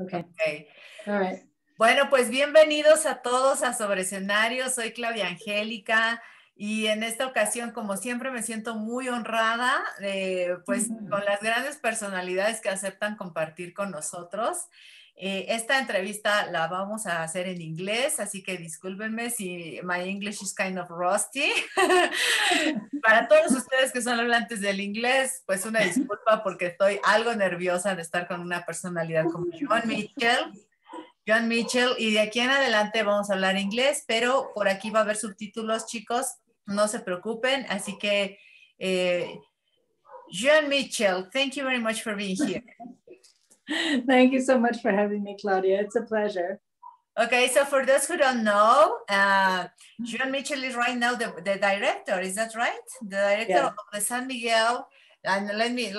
Okay. Okay. All right. Bueno, pues bienvenidos a todos a Sobre Escenario. Soy Claudia Angélica y en esta ocasión, como siempre, me siento muy honrada pues con las grandes personalidades que aceptan compartir con nosotros. Esta entrevista la vamos a hacer en inglés, así que discúlpenme si my English is kind of rusty. Para todos ustedes que son hablantes del inglés, pues una disculpa porque estoy algo nerviosa de estar con una personalidad como Joan Mitchell. Joan Mitchell, y de aquí en adelante vamos a hablar inglés, pero por aquí va a haber subtítulos, chicos, no se preocupen. Así que, Joan Mitchell, thank you very much for being here. Thank you so much for having me, Claudia. It's a pleasure. Okay, so for those who don't know, Joan Mitchell is right now the director, is that right? The director of the San Miguel, and let me,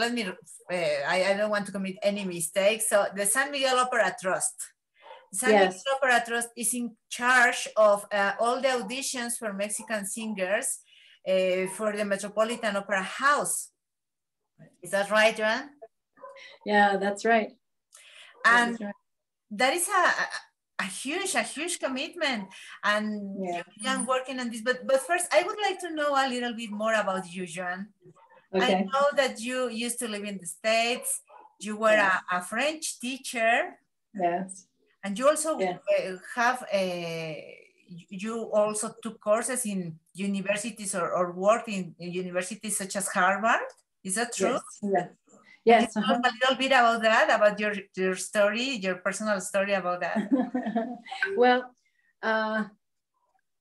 I don't want to commit any mistakes. So the San Miguel Opera Trust. San Miguel Opera Trust is in charge of all the auditions for Mexican singers for the Metropolitan Opera House. Is that right, Joan? Yeah, that's right. And that is a huge commitment, and you're working on this. But first, I would like to know a little bit more about you, Joan. Okay. I know that you used to live in the States. You were a French teacher. Yes. And you also have you also took courses in universities or worked in universities such as Harvard. Is that true? Yes. Yes. Can you talk a little bit about that, about your story, your personal story about that? Well,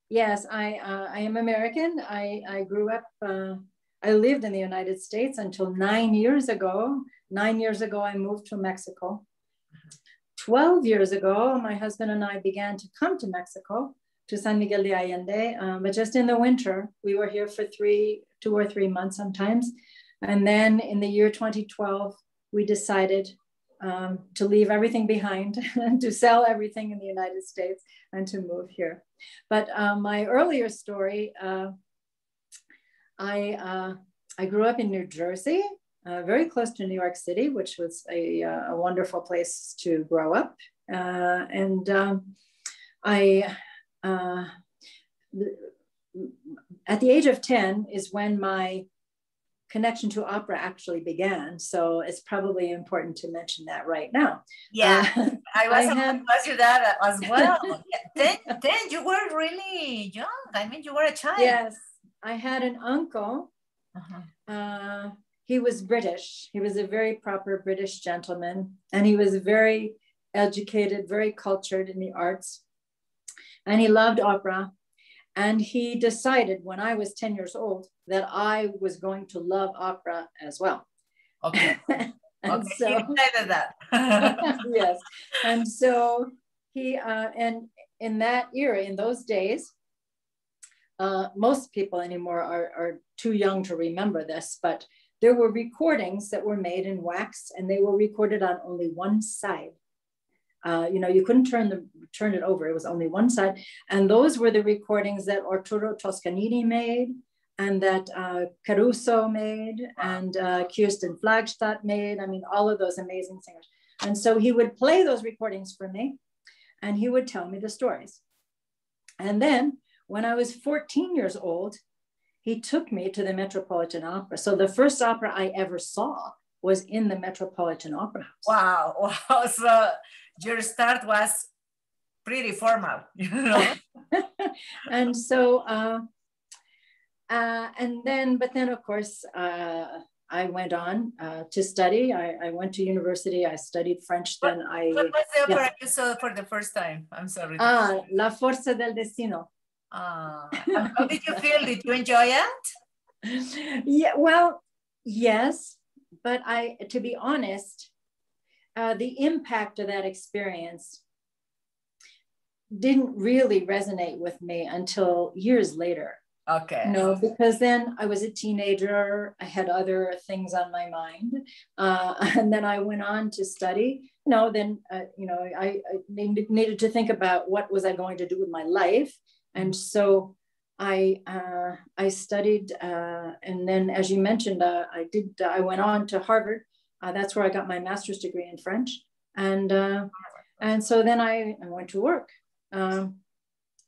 yes, I am American. I grew up, I lived in the United States until 9 years ago. 9 years ago, I moved to Mexico. 12 years ago, my husband and I began to come to Mexico, to San Miguel de Allende, but just in the winter. We were here for 2 or 3 months sometimes. And then in the year 2012, we decided to leave everything behind, to sell everything in the United States and to move here. But my earlier story, I grew up in New Jersey, very close to New York City, which was a wonderful place to grow up. At the age of 10 is when my connection to opera actually began. So it's probably important to mention that right now. Yeah, I was about to ask you that as well. Then you were really young. I mean, you were a child. Yes, I had an uncle. He was British. He was a very proper British gentleman, and he was very educated, very cultured in the arts, and he loved opera. And he decided when I was 10 years old that I was going to love opera as well. Okay. And okay. So, he decided that. Yes. And so he, and in that era, in those days, most people anymore are too young to remember this, but there were recordings that were made in wax, and they were recorded on only one side. You couldn't turn it over. It was only one side. And those were the recordings that Arturo Toscanini made, and that Caruso made, and Kirsten Flagstad made. I mean, all of those amazing singers. And so he would play those recordings for me, and he would tell me the stories. And then when I was 14 years old, he took me to the Metropolitan Opera. So the first opera I ever saw was in the Metropolitan Opera House. Wow. So your start was pretty formal, you know? And so, but then of course, I went on to study. I went to university. I studied French. What was the opera you saw for the first time? I'm sorry. La Forza del Destino. How did you feel? Did you enjoy it? Yeah, well, yes. But to be honest, the impact of that experience didn't really resonate with me until years later. Okay. No, because then I was a teenager. I had other things on my mind. And then I went on to study. I needed to think about what was I going to do with my life. And so I studied, and then, as you mentioned, I went on to Harvard. That's where I got my master's degree in French. And so then I went to work. I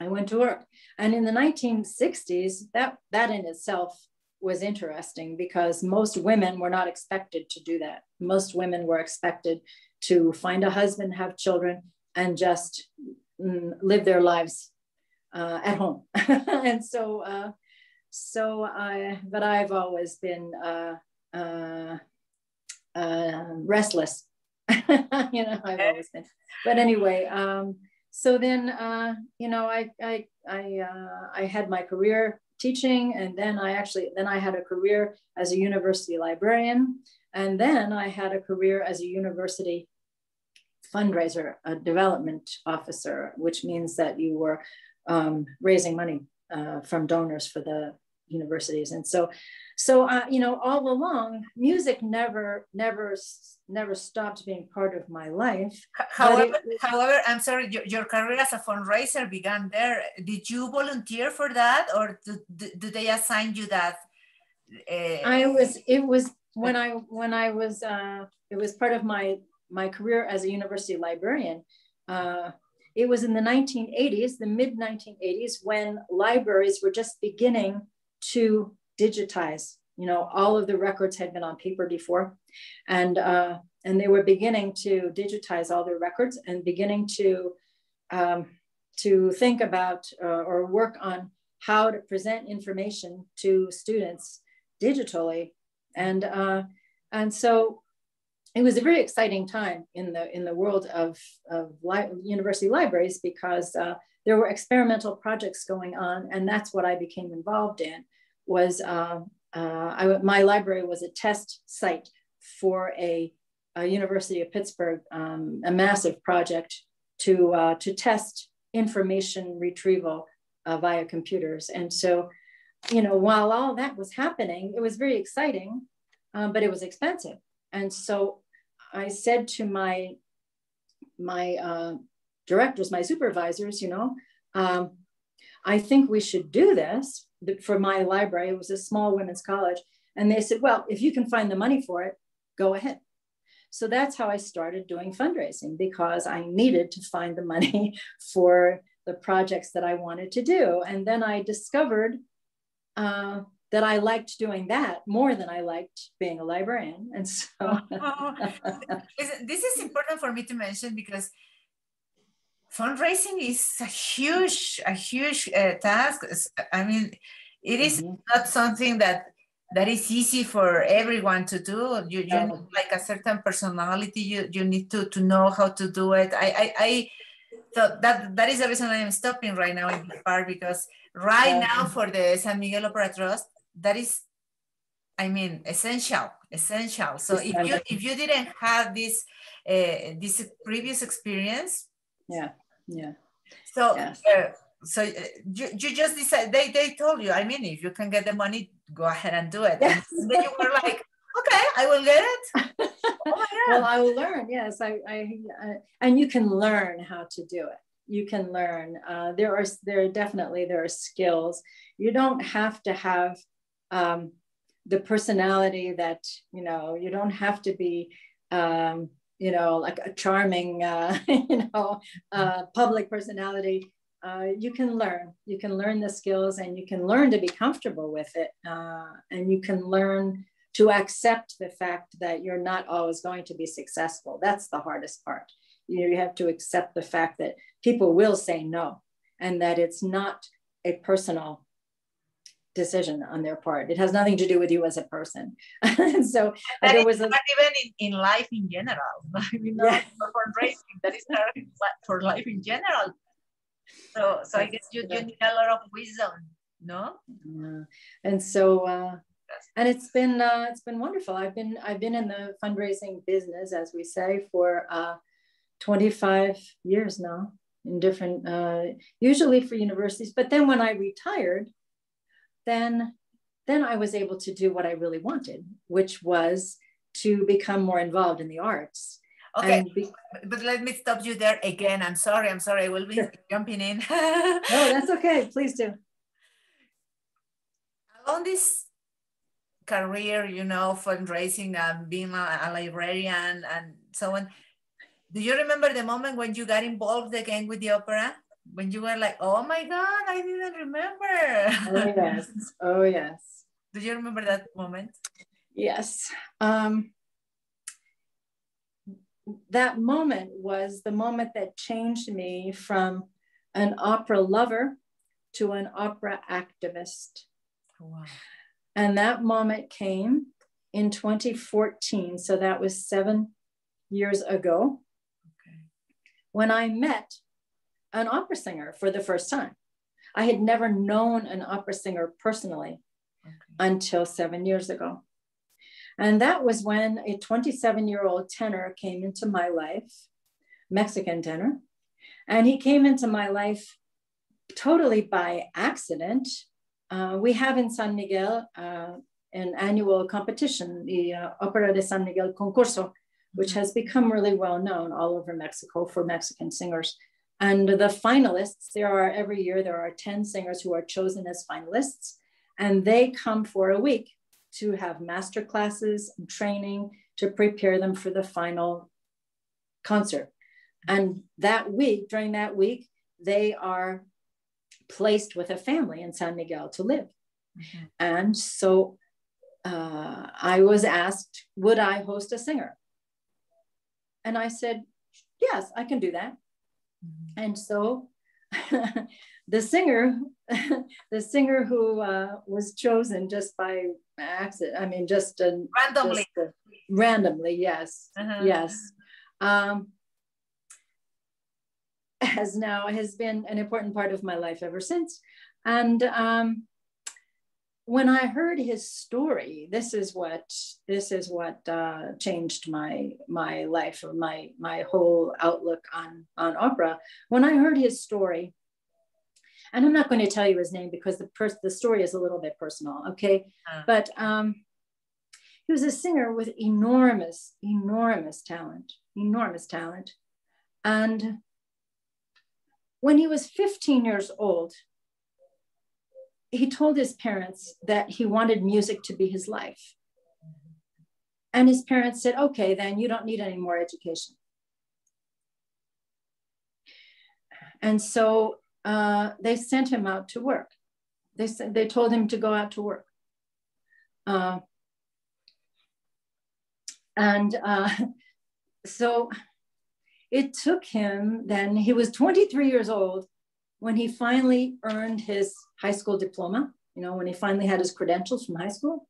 went to work. And in the 1960s, that in itself was interesting because most women were not expected to do that. Most women were expected to find a husband, have children, and just live their lives at home. And but I've always been restless. I've always been. But anyway, so then, I had my career teaching, and then I had a career as a university librarian, and then I had a career as a university fundraiser, a development officer, which means that you were raising money from donors for the universities. And so all along, music never stopped being part of my life. However, I'm sorry, your career as a fundraiser began there. Did you volunteer for that, or do they assign you that? It was part of my career as a university librarian. It was in the 1980s, the mid 1980s, when libraries were just beginning to digitize. All of the records had been on paper before, and they were beginning to digitize all their records and beginning to think about or work on how to present information to students digitally, and so it was a very exciting time in the world of university libraries because there were experimental projects going on, and that's what I became involved in. My library was a test site for a University of Pittsburgh, a massive project to test information retrieval via computers. And so, while all that was happening, it was very exciting, but it was expensive. And so I said to my directors, my supervisors, I think we should do this for my library. It was a small women's college. And they said, well, if you can find the money for it, go ahead. So that's how I started doing fundraising, because I needed to find the money for the projects that I wanted to do. And then I discovered that I liked doing that more than I liked being a librarian. And so this is important for me to mention, because fundraising is a huge task. I mean, it is not something that is easy for everyone to do. You need like a certain personality. You need to know how to do it. So that is the reason I am stopping right now in this part, because now for the San Miguel Opera Trust, that is, I mean, essential. So if you didn't have this previous experience, So you just decided, they told you, I mean, if you can get the money, go ahead and do it. Yes. And then you were like, okay, I will get it. Oh my God. Well, I will learn. Yes, and you can learn how to do it. You can learn. There are skills. You don't have to have the personality that, you don't have to be like a charming, public personality. You can learn the skills, and you can learn to be comfortable with it. And you can learn to accept the fact that you're not always going to be successful. That's the hardest part. You have to accept the fact that people will say no, and that it's not a personal decision on their part. It has nothing to do with you as a person. And so there was not even in life in general. I mean, not for fundraising, that is not for life in general. So I guess you need a lot of wisdom, no? Yeah. And so and it's been wonderful. I've been in the fundraising business, as we say, for 25 years now, in different, usually for universities. But then when I retired, then I was able to do what I really wanted, which was to become more involved in the arts. Okay, but let me stop you there again. I'm sorry, I will be jumping in. No, that's okay, please do. Along this career, fundraising and being a librarian and so on, Do you remember the moment when you got involved again with the opera? When you were like, oh my God, I didn't remember. Oh, yes. Oh, yes. Do you remember that moment? Yes. That moment was the moment that changed me from an opera lover to an opera activist. Wow. And that moment came in 2014. So that was 7 years ago. Okay. When I met an opera singer for the first time. I had never known an opera singer personally until 7 years ago. And that was when a 27-year-old tenor came into my life, Mexican tenor. And he came into my life totally by accident. We have in San Miguel an annual competition, the Opera de San Miguel Concurso, which has become really well known all over Mexico for Mexican singers. And the finalists, every year, there are 10 singers who are chosen as finalists, and they come for a week to have master classes and training to prepare them for the final concert. And that week, during that week, they are placed with a family in San Miguel to live. Mm-hmm. And so I was asked, would I host a singer? And I said, yes, I can do that. Mm-hmm. And so the singer who was chosen just by accident, I mean, randomly, yes, yes, has been an important part of my life ever since. And when I heard his story, this is what changed my life, or my whole outlook on opera. When I heard his story, and I'm not going to tell you his name because the story is a little bit personal, okay? But he was a singer with enormous talent. And when he was 15 years old, he told his parents that he wanted music to be his life. And his parents said, okay, then you don't need any more education. And so they sent him out to work. They told him to go out to work. So it took him, then he was 23 years old when he finally earned his high school diploma, when he finally had his credentials from high school,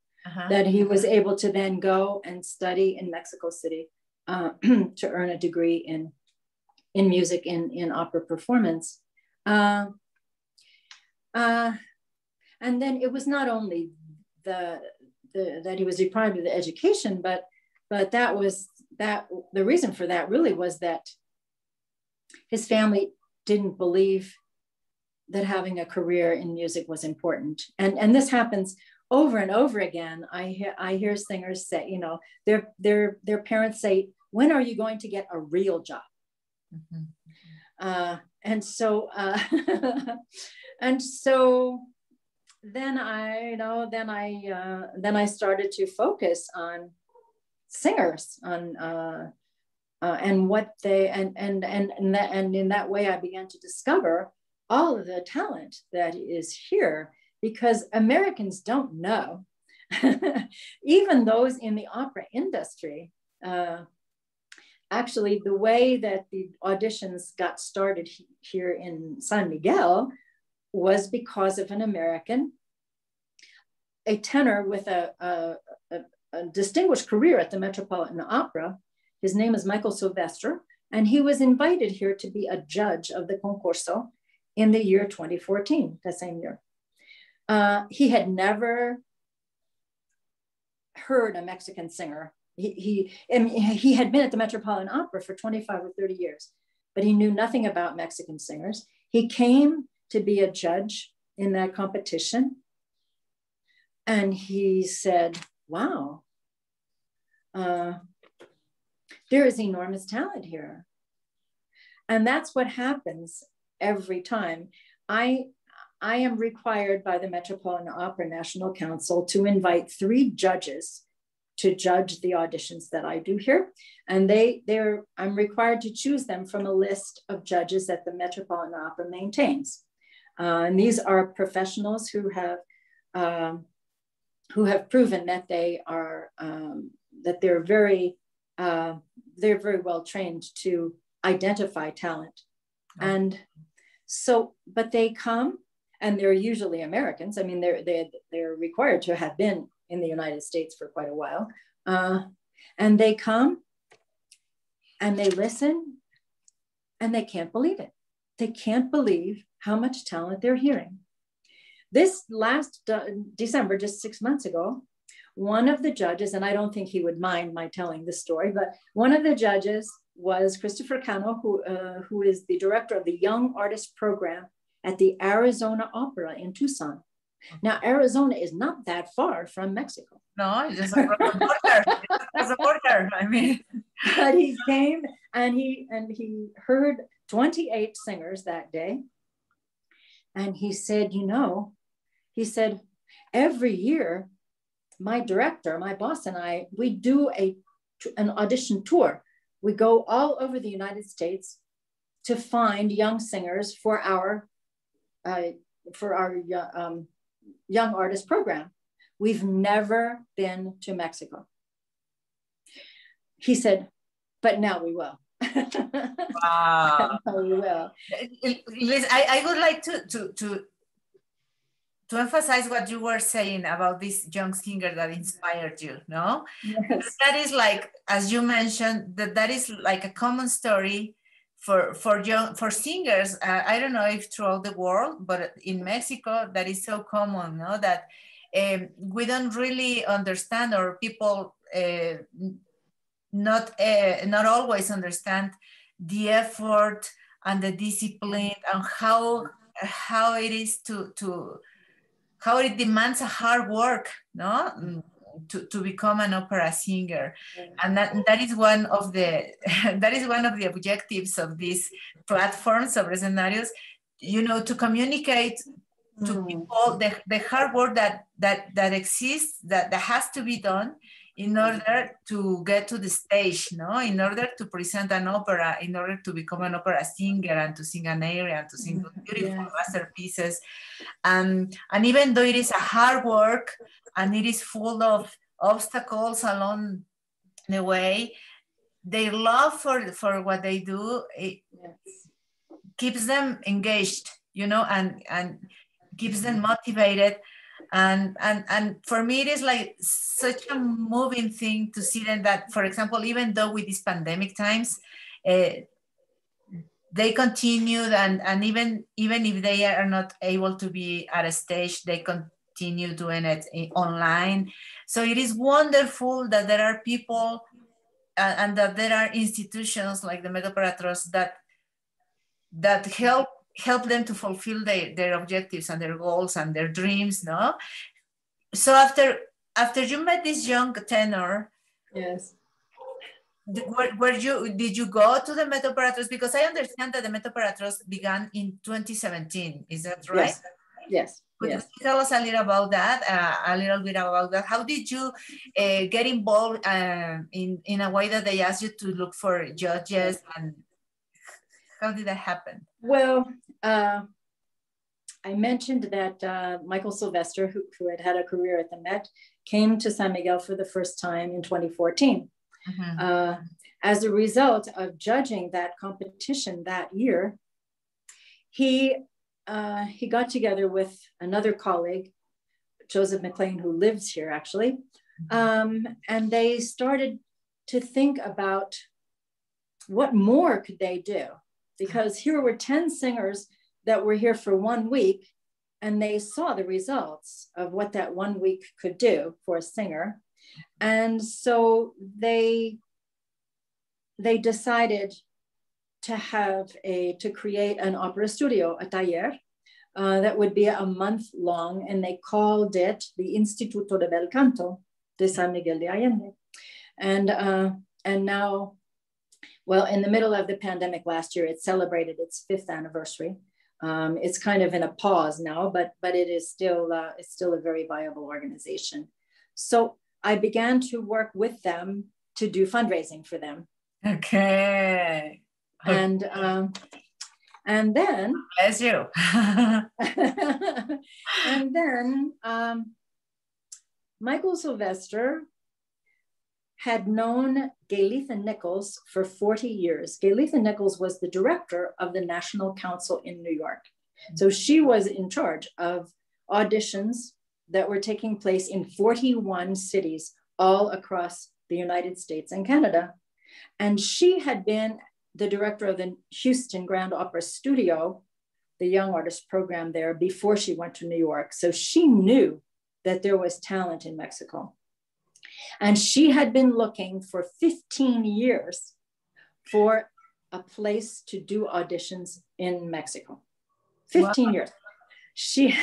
that he was able to then go and study in Mexico City to earn a degree in music, in opera performance. And then it was not only that he was deprived of the education, but the reason for that really was that his family didn't believe that having a career in music was important. And this happens over and over again. I hear singers say, their parents say, when are you going to get a real job? Mm-hmm. And so then I started to focus on singers, and what they and in that way I began to discover all of the talent that is here, because Americans don't know, even those in the opera industry. Actually, the way that the auditions got started here in San Miguel was because of an American, a tenor with a distinguished career at the Metropolitan Opera. His name is Michael Sylvester, and he was invited here to be a judge of the concurso in the year 2014, the same year. He had never heard a Mexican singer. He had been at the Metropolitan Opera for 25 or 30 years, but he knew nothing about Mexican singers. He came to be a judge in that competition, and he said, wow, there is enormous talent here. And that's what happens every time. I am required by the Metropolitan Opera National Council to invite 3 judges to judge the auditions that I do here. And I'm required to choose them from a list of judges that the Metropolitan Opera maintains. And these are professionals who have proven that they are, that they're very well trained to identify talent. Oh. And so, but they come, and they're usually Americans. I mean, they're required to have been in the United States for quite a while. And they come and they listen and they can't believe it. They can't believe how much talent they're hearing. This last December, just 6 months ago, one of the judges, and I don't think he would mind my telling this story, but one of the judges was Christopher Cano, who is the director of the Young Artist Program at the Arizona Opera in Tucson. Now, Arizona is not that far from Mexico. No, it's just across the border. It's a border, I mean. But he came and he heard 28 singers that day. And he said, every year, my director, my boss and I, we do an audition tour. We go all over the United States to find young singers for our young artist program. We've never been to Mexico. He said, but now we will. Wow. Now we will. Liz, I would like to emphasize what you were saying about this young singer that inspired you, no? Yes. That is like, as you mentioned, that is like a common story for singers. I don't know if throughout the world, but in Mexico, that is so common, no? That we don't really understand, or people not always understand the effort and the discipline and how it is how it demands a hard work, no? To become an opera singer. And that is one of the objectives of these platforms, of escenarios, to communicate to people the hard work that exists, that has to be done in order to get to the stage, no? In order to present an opera, in order to become an opera singer and to sing an aria and to sing beautiful masterpieces. And even though it is a hard work and it is full of obstacles along the way, their love for what they do, it keeps them engaged, and keeps them motivated. And for me, it is like such a moving thing to see them that, for example, even though with these pandemic times, they continued, and even if they are not able to be at a stage, they continue doing it online. So it is wonderful that there are people and that there are institutions like the MetOpera Trust that help them to fulfill their objectives and their goals and their dreams, no? So after you met this young tenor, yes, did you go to the MetOpera Trust? Because I understand that the MetOpera Trust began in 2017. Is that right? Yes. Could you tell us a little bit about that? How did you get involved in a way that they asked you to look for judges, and how did that happen? Well, I mentioned that Michael Sylvester, who had a career at the Met, came to San Miguel for the first time in 2014. As a result of judging that competition that year, he got together with another colleague, Joseph McLean, who lives here actually, and they started to think about what more could they do, because here were 10 singers that were here for 1 week, and they saw the results of what that 1 week could do for a singer. And so they decided to create an opera studio, a taller, that would be a month long, and they called it the Instituto de Bel Canto de San Miguel de Allende. And now, well, in the middle of the pandemic last year, it celebrated its 5th anniversary. It's kind of in a pause now, but it is still it's still a very viable organization. So I began to work with them to do fundraising for them. Okay. And then, bless you. and then Michael Sylvester had known Galitha Nichols for 40 years. Galitha Nichols was the director of the National Council in New York. So she was in charge of auditions that were taking place in 41 cities all across the United States and Canada. And she had been the director of the Houston Grand Opera Studio, the Young Artist Program there, before she went to New York. So she knew that there was talent in Mexico. And she had been looking for 15 years for a place to do auditions in Mexico. 15 years. She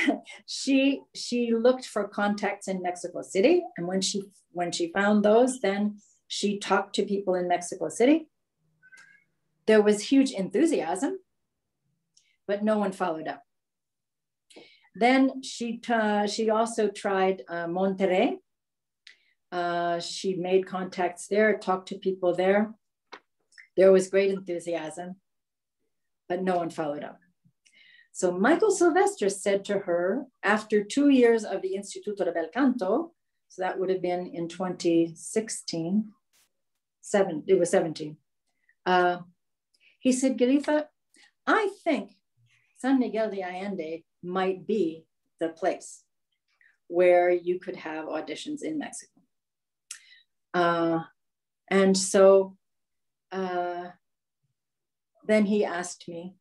looked for contacts in Mexico City. And when she found those, then she talked to people in Mexico City. There was huge enthusiasm, but no one followed up. Then she also tried Monterrey. She made contacts there, talked to people there. There was great enthusiasm, but no one followed up. So Michael Sylvester said to her, after 2 years of the Instituto de Bel Canto, so that would have been in 2016, it was 17. He said, Galitha, I think San Miguel de Allende might be the place where you could have auditions in Mexico. And so then he asked me,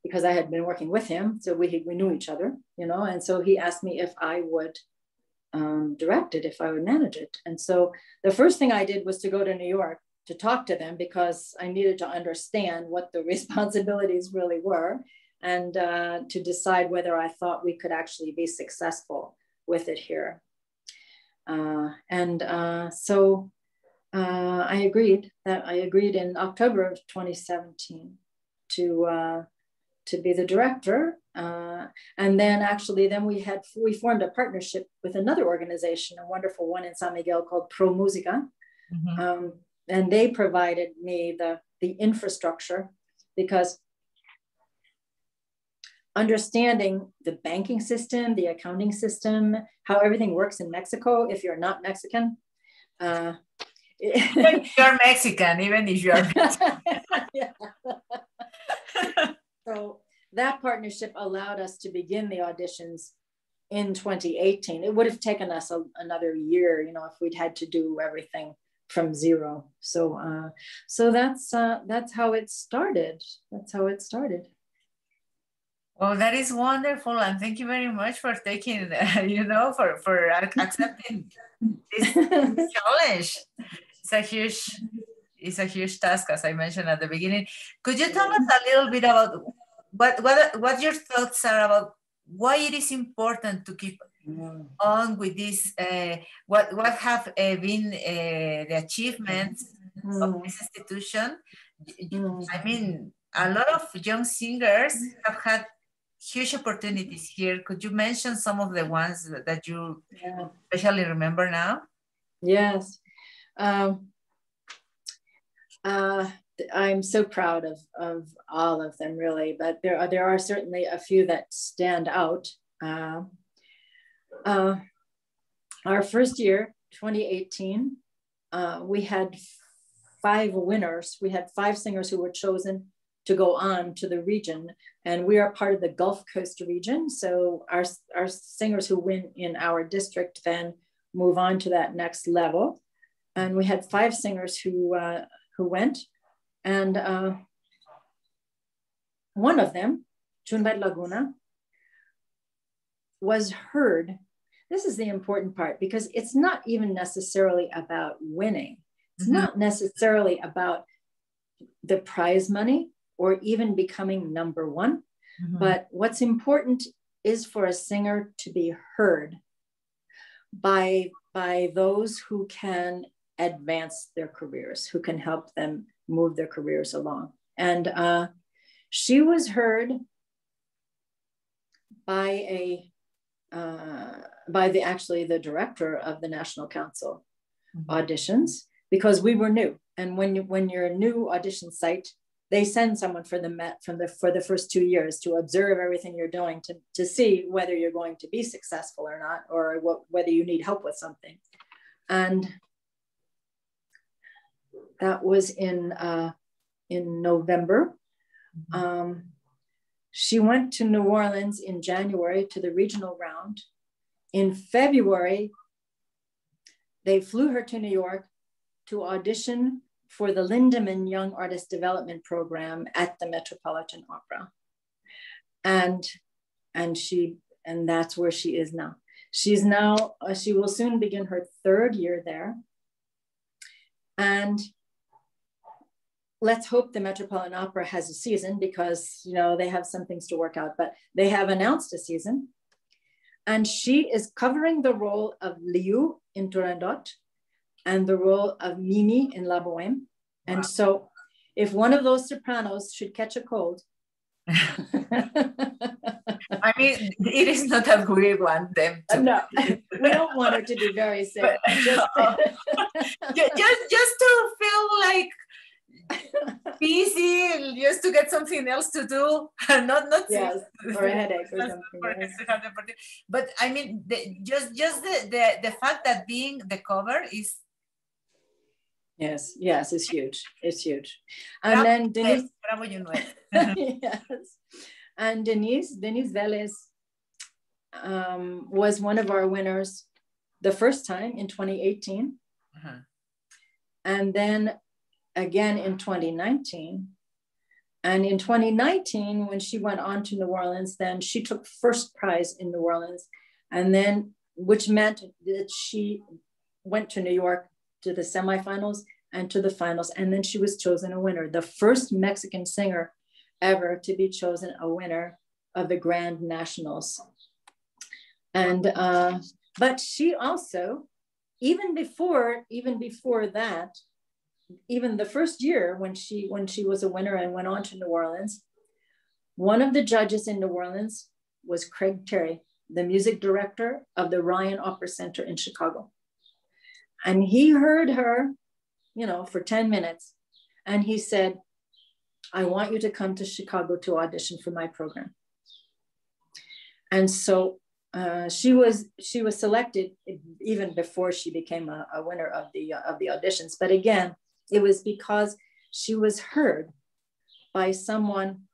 because I had been working with him, so we knew each other, you know, and so he asked me if I would direct it, if I would manage it. And so the first thing I did was to go to New York to talk to them, because I needed to understand what the responsibilities really were, and to decide whether I thought we could actually be successful with it here. So I agreed in October of 2017 to be the director. And then actually, we formed a partnership with another organization, a wonderful one in San Miguel called Pro Musica. Mm-hmm. And they provided me the infrastructure, because understanding the banking system, the accounting system, how everything works in Mexico, if you're not Mexican. Even if you're Mexican, even if you're Mexican. Yeah. So that partnership allowed us to begin the auditions in 2018. It would have taken us another year, you know, if we'd had to do everything from zero. So that's how it started. That's how it started. Well, that is wonderful, and thank you very much for taking, for accepting this challenge. It's a huge task, as I mentioned at the beginning. Could you tell us a little bit about what your thoughts are about why it is important to keep on with this? What have been the achievements of this institution? I mean, a lot of young singers have had huge opportunities here. Could you mention some of the ones that you especially remember now? Yes. I'm so proud of all of them, really, but there are certainly a few that stand out. Our first year, 2018, we had 5 winners. We had 5 singers who were chosen to go on to the region, and we are part of the Gulf Coast region. So our singers who win in our district then move on to that next level. And we had 5 singers who went, and one of them, Chunbet Laguna, was heard. This is the important part, because it's not even necessarily about winning. It's not necessarily about the prize money or even becoming number one. But what's important is for a singer to be heard by those who can advance their careers, who can help them move their careers along. And she was heard by actually the director of the National Council auditions, because we were new. And when you're a new audition site, they send someone for the Met for the first 2 years to observe everything you're doing, to see whether you're going to be successful or not, or whether you need help with something. And that was in November. She went to New Orleans in January to the regional round. In February, they flew her to New York to audition for the Lindemann Young Artist Development Program at the Metropolitan Opera. And that's where she is now. She will soon begin her 3rd year there. And let's hope the Metropolitan Opera has a season, because, they have some things to work out, but they have announced a season. And she is covering the role of Liu in Turandot and the role of Mimi in La Bohème. And wow. So if one of those sopranos should catch a cold. I mean, it is not that we want them to. No, we don't want her to be very sick. Just to feel like busy, just to get something else to do, not yes, or a headache or something. But I mean, just the fact that being the cover is. Yes, it's huge. It's huge. And then Denise. Yes. And Denise Velez was one of our winners the first time in 2018. And then again in 2019. And in 2019, when she went on to New Orleans, then she took first prize in New Orleans. And then, which meant that she went to New York to the semifinals and to the finals. And then she was chosen a winner, the first Mexican singer ever to be chosen a winner of the Grand Nationals. And, but she also, even before that, even the first year when she was a winner and went on to New Orleans, one of the judges in New Orleans was Craig Terry, the music director of the Ryan Opera Center in Chicago. And he heard her, for 10 minutes. And he said, I want you to come to Chicago to audition for my program. And so she was selected even before she became a winner of the auditions. But again, it was because she was heard by someone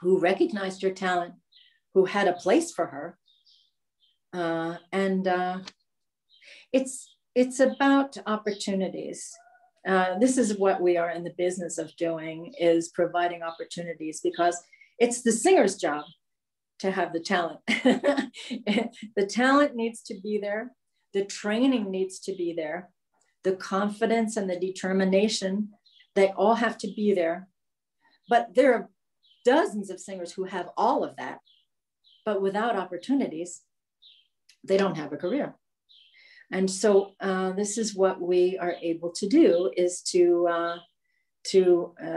who recognized her talent, who had a place for her. It's about opportunities. This is what we are in the business of doing, is providing opportunities, because it's the singer's job to have the talent. The talent needs to be there. The training needs to be there. The confidence and the determination, they all have to be there. But there are dozens of singers who have all of that, but without opportunities, they don't have a career. And so this is what we are able to do, is to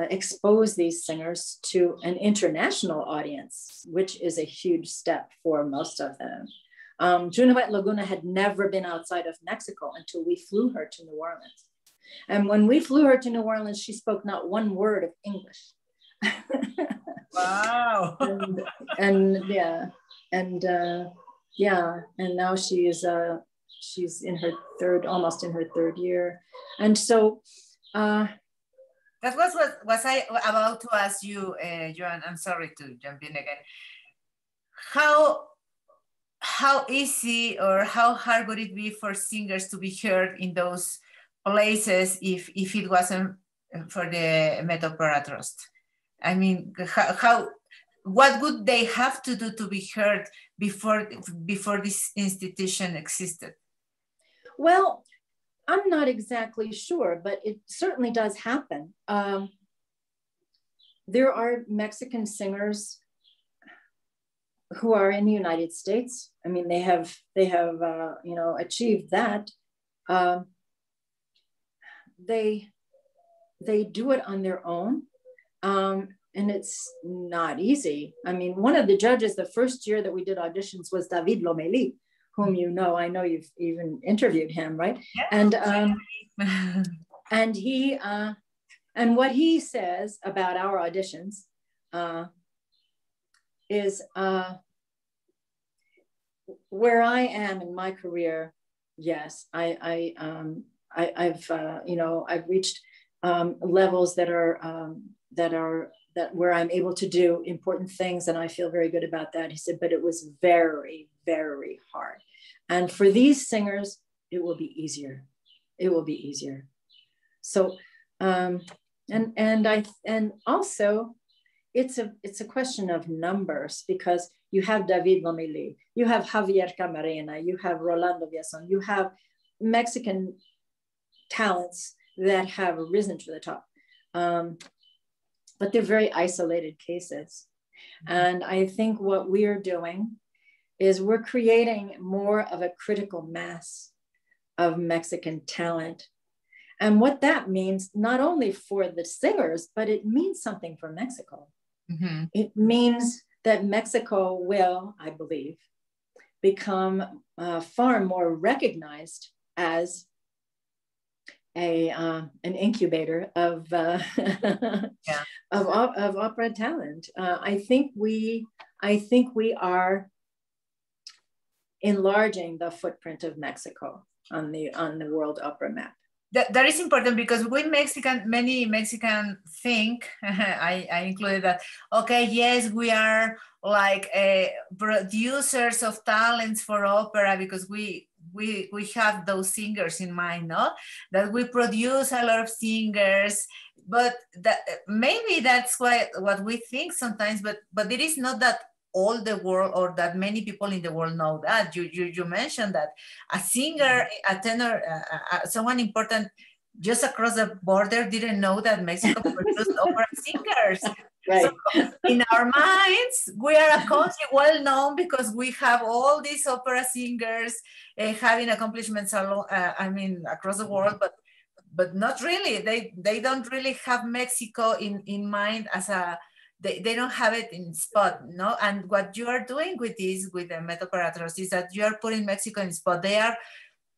expose these singers to an international audience, which is a huge step for most of them. Junavet Laguna had never been outside of Mexico until we flew her to New Orleans. And when we flew her to New Orleans, she spoke not one word of English. Wow. and now she's in her almost in her third year. And so that was I about to ask you, Joan. I'm sorry to jump in again. How easy or how hard would it be for singers to be heard in those places if it wasn't for the MetOpera Trust? I mean, what would they have to do to be heard before this institution existed? Well, I'm not exactly sure, but it certainly does happen. There are Mexican singers who are in the United States. I mean, they have achieved that. They do it on their own, and it's not easy. I mean, one of the judges the first year that we did auditions was David Lomelí, whom you know. I know you've even interviewed him, right? Yeah. And he and what he says about our auditions is where I am in my career. Yes, I've reached levels that where I'm able to do important things, and I feel very good about that. He said, but it was very, very hard. And for these singers, it will be easier. It will be easier. So, and also, it's a question of numbers, because you have David Lomeli, you have Javier Camarena, you have Rolando Villason, you have Mexican talents that have risen to the top. But they're very isolated cases. And I think what we're doing is we're creating more of a critical mass of Mexican talent. And what that means, not only for the singers, but it means something for Mexico. Mm-hmm. It means that Mexico will, I believe, become far more recognized as an incubator of of opera talent. I think we are enlarging the footprint of Mexico on the world opera map. That is important, because many Mexican think, I included that, okay, yes, we are like producers of talents for opera, because we have those singers in mind, no? That we produce a lot of singers, but maybe that's what we think sometimes, but it is not that all the world, or that many people in the world know that. You mentioned that a singer, a tenor, someone important just across the border didn't know that Mexico produced opera singers. Right. So in our minds, we are a country well known because we have all these opera singers having accomplishments across the world, but not really. They don't really have Mexico in mind as a. They don't have it in spot, no? And what you are doing with the MetOpera Trust is that you are putting Mexico in spot. They are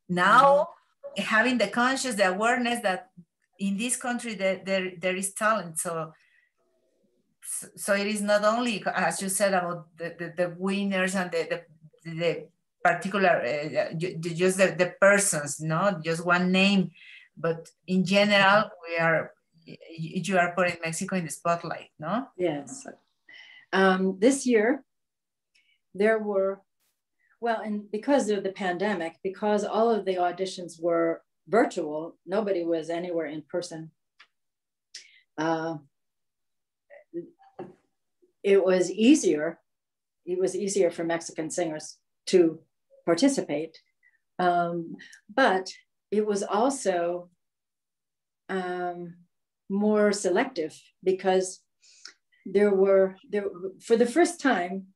now having the conscious, the awareness that in this country there is talent. So it is not only, as you said, about the winners and the particular, just the persons, no? Just one name. But in general, you are putting Mexico in the spotlight, no? Yes. This year, there were, well, and because of the pandemic, because all of the auditions were virtual, nobody was anywhere in person. It was easier for Mexican singers to participate, but it was also more selective, because for the first time,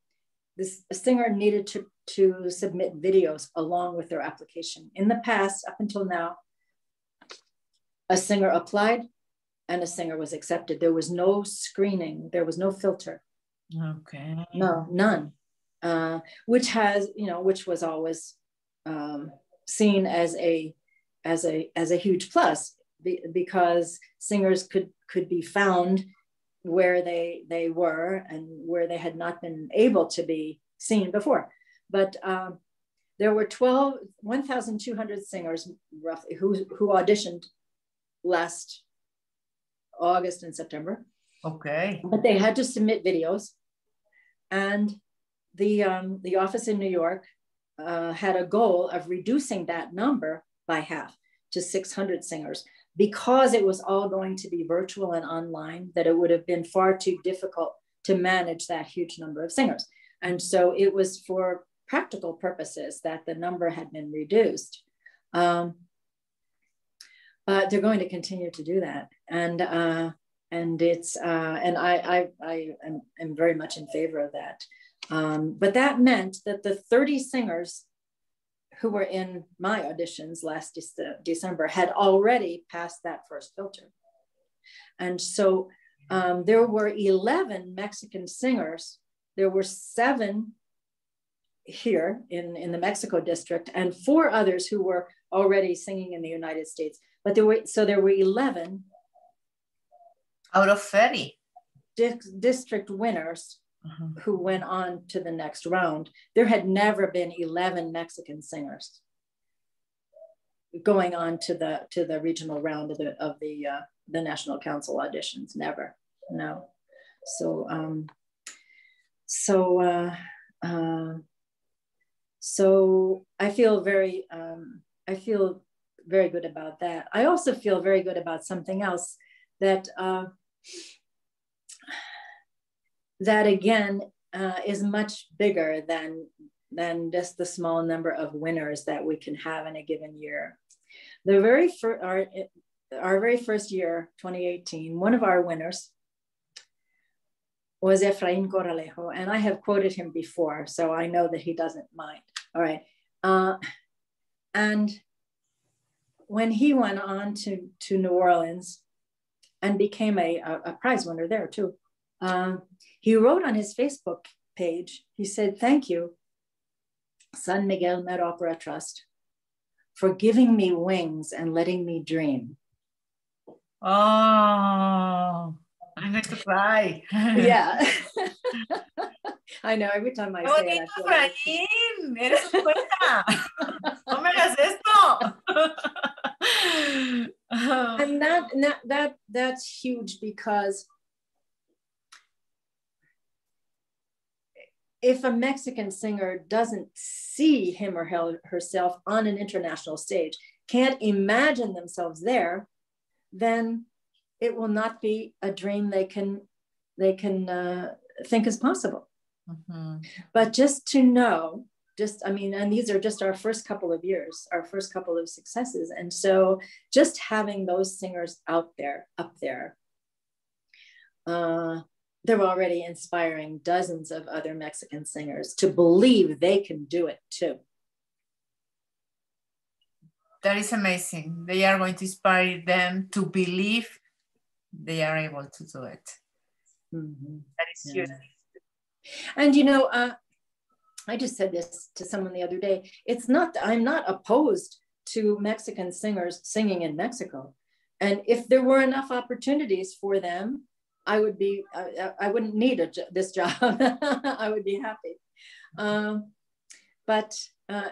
a singer needed to submit videos along with their application. In the past, up until now, a singer applied and a singer was accepted. There was no screening, there was no filter. Okay. No, none. Which was always seen as a huge plus, because singers could be found where they were and where they had not been able to be seen before. But there were 1,200 singers roughly who auditioned last August and September. Okay. But they had to submit videos, and the office in New York had a goal of reducing that number by half to 600 singers, because it was all going to be virtual and online, that it would have been far too difficult to manage that huge number of singers. And so it was for practical purposes that the number had been reduced. But they're going to continue to do that. And it's, and I am very much in favor of that. But that meant that the 30 singers who were in my auditions last December had already passed that first filter. And so there were 11 Mexican singers. There were 7 here in the Mexico district, and 4 others who were already singing in the United States. But there were 11 out of 30 district winners who went on to the next round. There had never been 11 Mexican singers going on to the regional round of the National Council auditions. Never, no. So I feel very good about that. I also feel very good about something else that that again is much bigger than just the small number of winners that we can have in a given year. Our very first year, 2018, one of our winners was Efraín Corralejo, and I have quoted him before, so I know that he doesn't mind. All right. And when he went on to New Orleans and became a prize winner there too, he wrote on his Facebook page, he said, "Thank you, San Miguel MetOpera Trust, for giving me wings and letting me dream." Oh, I'm going to cry. Yeah. I know, every time I say it, I feel eres un cuenta. No me hagas esto. And that's huge, because if a Mexican singer doesn't see him or herself on an international stage, can't imagine themselves there, then it will not be a dream they can think is possible. But just to know, and these are just our first couple of years, our first couple of successes. And so just having those singers up there, they're already inspiring dozens of other Mexican singers to believe they can do it too. That is amazing. They are going to inspire them to believe they are able to do it. That is huge. And I just said this to someone the other day. I'm not opposed to Mexican singers singing in Mexico. And if there were enough opportunities for them, I wouldn't need this job. I would be happy. But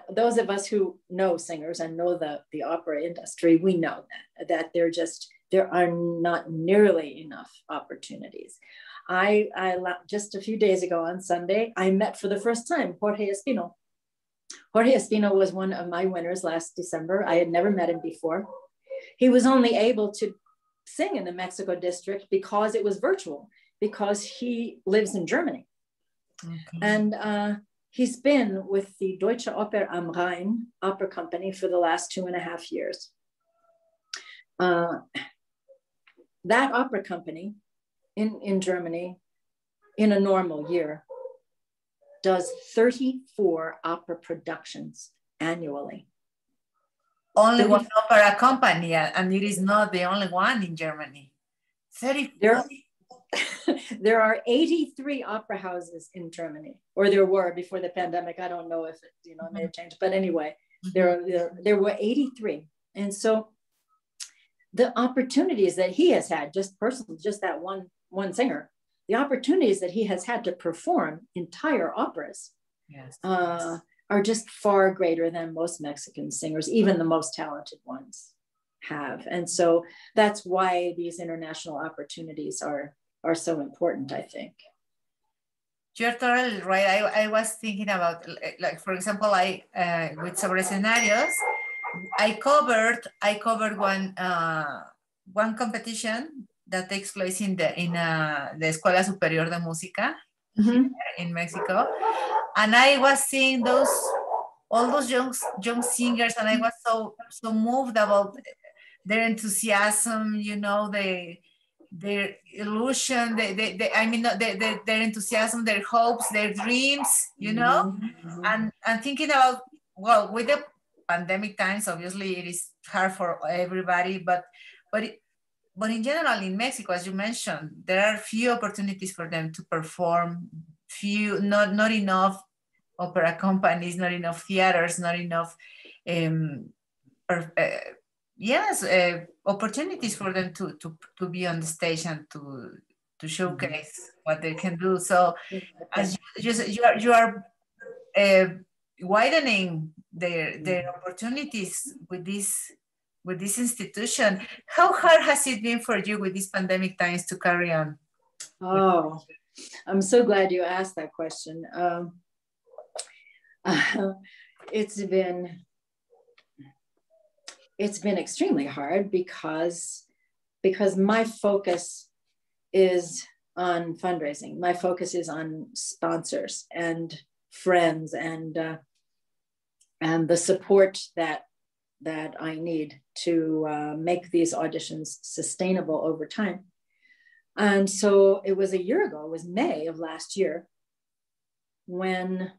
those of us who know singers and know the opera industry, we know that there are not nearly enough opportunities. I just a few days ago on Sunday, I met for the first time Jorge Espino. Jorge Espino was one of my winners last December. I had never met him before. He was only able to sing in the Mexico district because it was virtual, because he lives in Germany. Okay. And he's been with the Deutsche Oper am Rhein opera company for the last 2.5 years. That opera company in Germany, in a normal year, does 34 opera productions annually. Only one opera company, and it is not the only one in Germany. 34. There are 83 opera houses in Germany, or there were before the pandemic. I don't know if it may have changed, but anyway, there were 83. And so the opportunities that he has had, just personally, just that one singer, the opportunities that he has had to perform entire operas are just far greater than most Mexican singers, even the most talented ones have. And so that's why these international opportunities are so important, I think. You're totally right. I was thinking about, like, for example, with Sobre Escenarios, I covered one competition that takes place in the Escuela Superior de Música in Mexico, and I was seeing all those young singers, and I was so moved about their enthusiasm, their illusion, their enthusiasm, their hopes, their dreams, and thinking about, well, with the pandemic times, obviously it is hard for everybody, but in general, in Mexico, as you mentioned, there are few opportunities for them to perform, not enough opera companies, not enough theaters, not enough opportunities for them to be on the stage and to showcase what they can do. So as you are widening their opportunities with this institution. How hard has it been for you with these pandemic times to carry on? Oh, I'm so glad you asked that question. It's been extremely hard because my focus is on fundraising. My focus is on sponsors and friends and the support that I need to make these auditions sustainable over time. And so it was a year ago, it was May of last year, when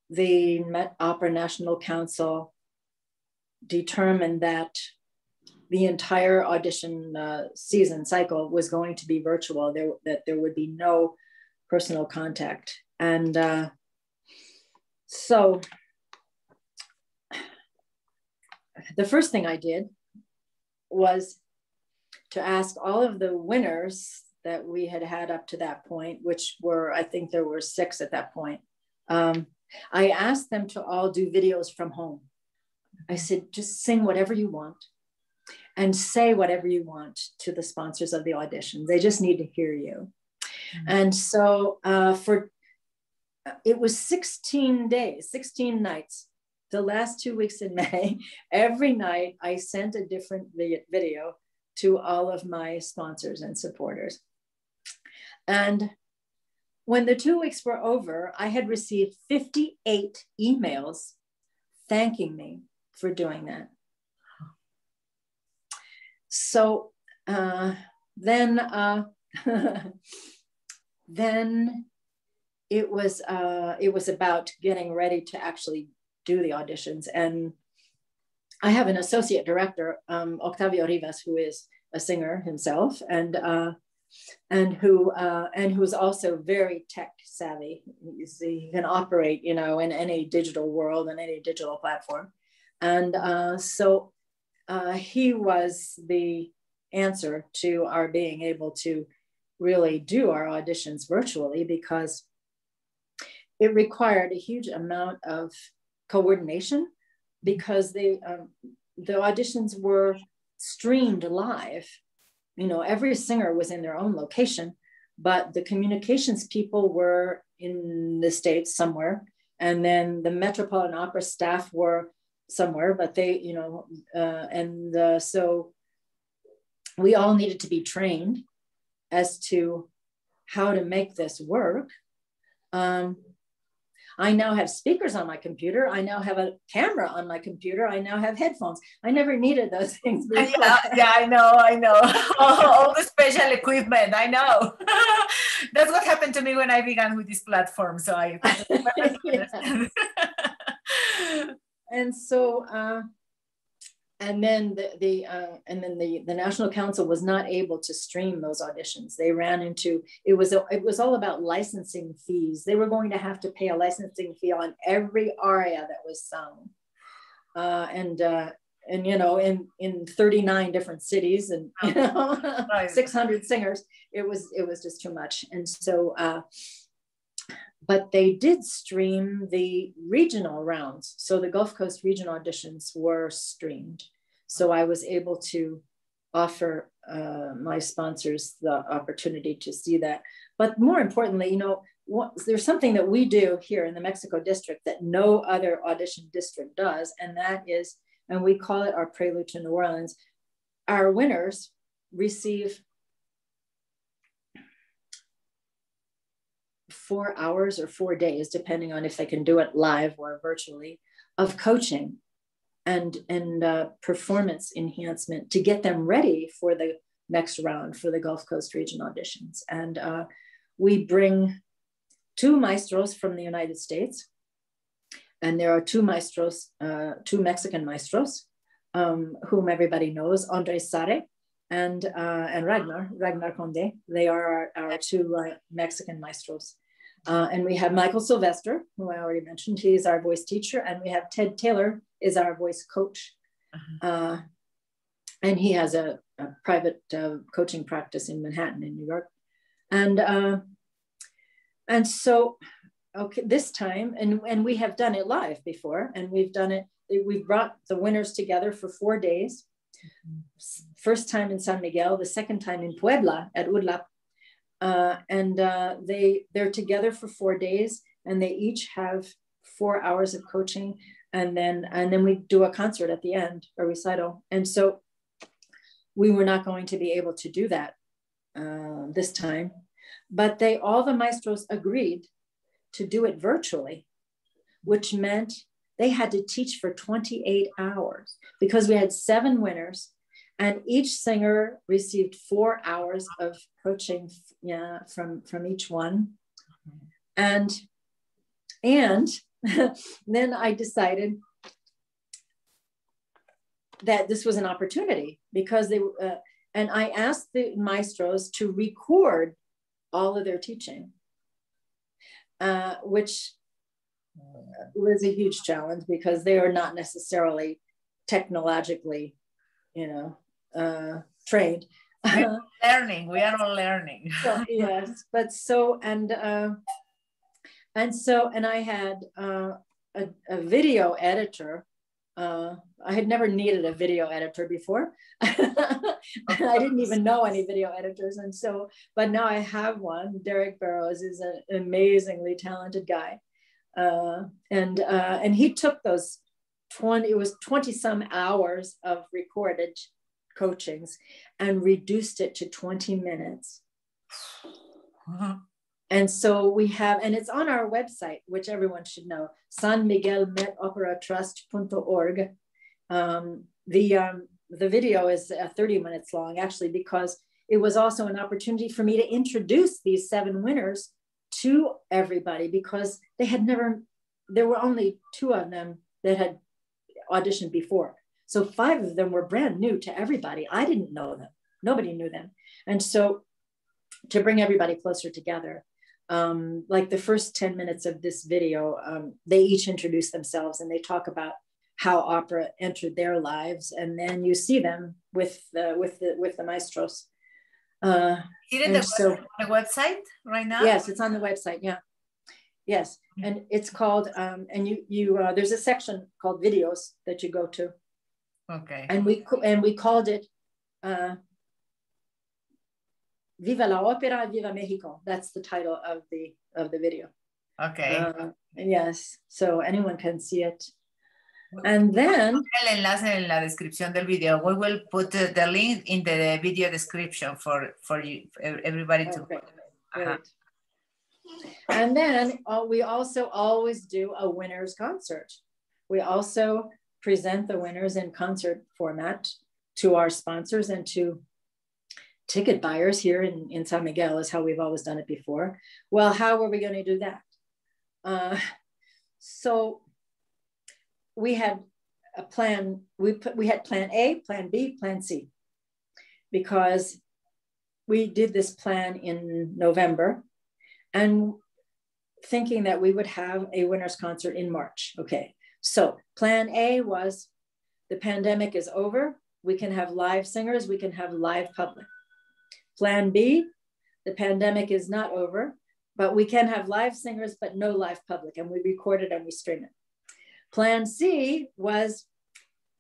the MetOpera National Council determined that the entire audition season cycle was going to be virtual, that there would be no personal contact. And so the first thing I did was to ask all of the winners that we had up to that point, which were, I think there were 6 at that point. I asked them to all do videos from home. I said, just sing whatever you want and say whatever you want to the sponsors of the audition. They just need to hear you. Mm-hmm. And so it was 16 days, 16 nights, the last 2 weeks in May. Every night I sent a different video to all of my sponsors and supporters. And when the 2 weeks were over, I had received 58 emails thanking me for doing that. So then it was about getting ready to actually do the auditions. And I have an associate director, Octavio Rivas, who is a singer himself, and who's also very tech savvy. He can operate, in any digital world and any digital platform. And so he was the answer to our being able to really do our auditions virtually, because it required a huge amount of coordination, because the auditions were streamed live. Every singer was in their own location, but the communications people were in the States somewhere, and then the Metropolitan Opera staff were somewhere, but they, so we all needed to be trained as to how to make this work. I now have speakers on my computer. I now have a camera on my computer. I now have headphones. I never needed those things before. Yeah, I know. All the special equipment, I know. That's what happened to me when I began with this platform. So I understand. And so, and then the National Council was not able to stream those auditions. They ran into, it was all about licensing fees. They were going to have to pay a licensing fee on every aria that was sung, and in 39 different cities, and 600 singers. It was just too much. And so, but they did stream the regional rounds. So the Gulf Coast regional auditions were streamed. So I was able to offer my sponsors the opportunity to see that. But more importantly, there's something that we do here in the Mexico district that no other audition district does. And that is, and we call it our Prelude to New Orleans. Our winners receive 4 hours or 4 days, depending on if they can do it live or virtually, of coaching and performance enhancement to get them ready for the next round for the Gulf Coast region auditions. And we bring 2 maestros from the United States, and there are 2 maestros, 2 Mexican maestros, whom everybody knows, Andres Sare and Ragnar Conde. They are our 2 Mexican maestros. And we have Michael Sylvester, who I already mentioned. He's our voice teacher. And we have Ted Taylor is our voice coach. And he has a private coaching practice in Manhattan in New York. And so, okay, this time, and we have done it live before, and we've brought the winners together for 4 days. First time in San Miguel, the second time in Puebla at UDLAP. And they're together for 4 days, and they each have 4 hours of coaching, and then we do a concert at the end, a recital. And so we were not going to be able to do that this time, but all the maestros agreed to do it virtually, which meant they had to teach for 28 hours because we had 7 winners. And each singer received 4 hours of coaching, from each one. And then I decided that this was an opportunity because and I asked the maestros to record all of their teaching, which was a huge challenge because they are not necessarily technologically, trained. We are all learning. So, yes, but and I had a video editor. I had never needed a video editor before. I didn't even know any video editors, but now I have one. Derek Barrows is an amazingly talented guy, and he took those 20 some hours of recorded coachings and reduced it to 20 minutes. And so we have, and it's on our website, which everyone should know, San Miguel MetOpera Trust.org. The video is 30 minutes long, actually, because it was also an opportunity for me to introduce these 7 winners to everybody, because there were only 2 of them that had auditioned before. So 5 of them were brand new to everybody. I didn't know them. Nobody knew them. And so to bring everybody closer together, like the first 10 minutes of this video, they each introduce themselves and they talk about how opera entered their lives. And then you see them with the maestros. The website right now? Yes, it's on the website. Yeah. Yes. And it's called, there's a section called videos that you go to. Okay. And we called it Viva la Opera, Viva Mexico. That's the title of the video. Okay. Yes. So anyone can see it. And then el enlace en la descripción del video. We will put the link in the video description for you, everybody to. Okay. Great. And then we also always do a winners concert. We also present the winners in concert format to our sponsors and to ticket buyers here in San Miguel, is how we've always done it before. Well, how were we going to do that? So we had a plan. We had plan A, plan B, plan C, because we did this plan in November and thinking that we would have a winners concert in March. Okay, so plan A was the pandemic is over. We can have live singers. We can have live public. Plan B, the pandemic is not over, but we can have live singers, but no live public. And we record it and we stream it. Plan C was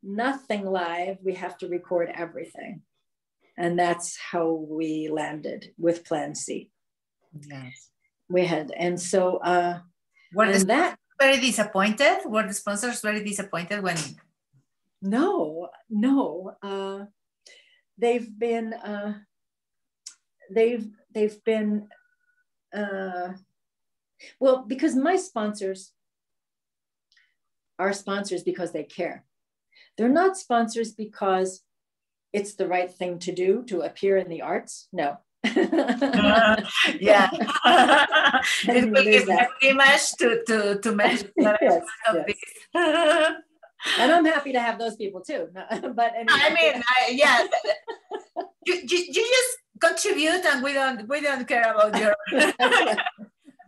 nothing live. We have to record everything. And that's how we landed with plan C. Yes. We had, and so, were the sponsors very disappointed? Were the sponsors very disappointed when? No, they've been, well, because my sponsors are sponsors because they care. They're not sponsors because it's the right thing to do to appear in the arts. No. Yeah. It will give an image to mention that. Yes, yes. And I'm happy to have those people too. But anyway. I mean, yeah. You just contribute, and we don't care about your.